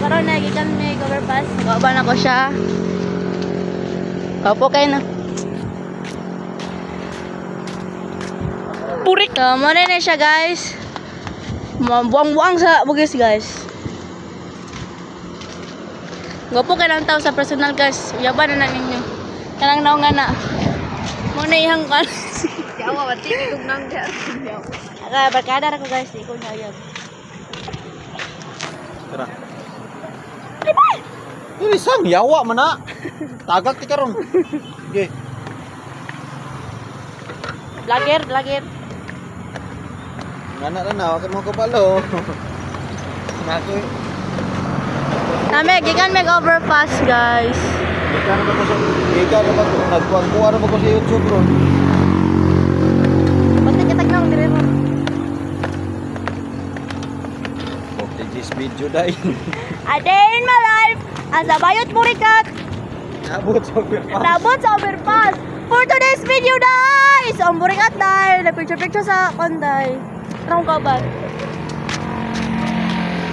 karon nagikan may overpass. Nakaban ako siya. Opo kayo na. Purik. So, muna na siya guys. Buang-buang sa bugis guys. Gopo kayo lang tao sa personal guys. Yaban na ninyo. Kanang naong nga na. Muna ihang kan. Yawa, mati kong nang dyan. Barkada ako guys. Di ko nyayag. Tara. Ini sang yawa mana? Tagak ti karon. Okay. Vlogger. Ngana ra na wa mo kabalo. Nako. Name gikan meg overpass guys. Ika na ba ko nagkuha na ba ko sa YouTube ron. Basta kitag nang dire mo. Okay, this video dai. A day in my life as a bayot murikat. Nabot sa overpass. Nabot sa overpass. For today's video guys, ang murikat dahil na picture sa konday. Anong ka ba?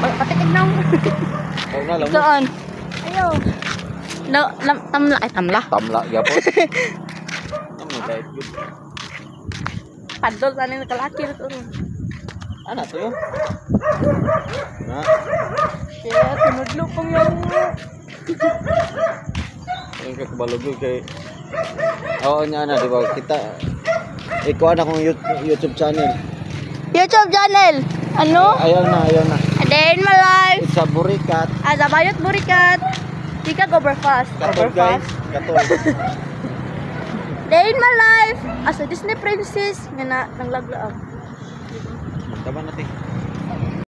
Patitig nang. Oh na lang. Saan? Ayo. No, tamla. Tamla gyapon. Amo dai good. Padol sa nang kalaki ito. Ana to yo. Na. Kaya tunudlo pang yung. Ang kakabalogoy kay. Oo nya na di ba kita ikuha na kong YouTube channel. YouTube channel. Ano? Ayaw na. A day in my life It's a burikat. as a bayot murikat. Di ka overpass. Katol guys. Katol. Day in my life as a Disney princess nga na nang laglaang. Taban natin.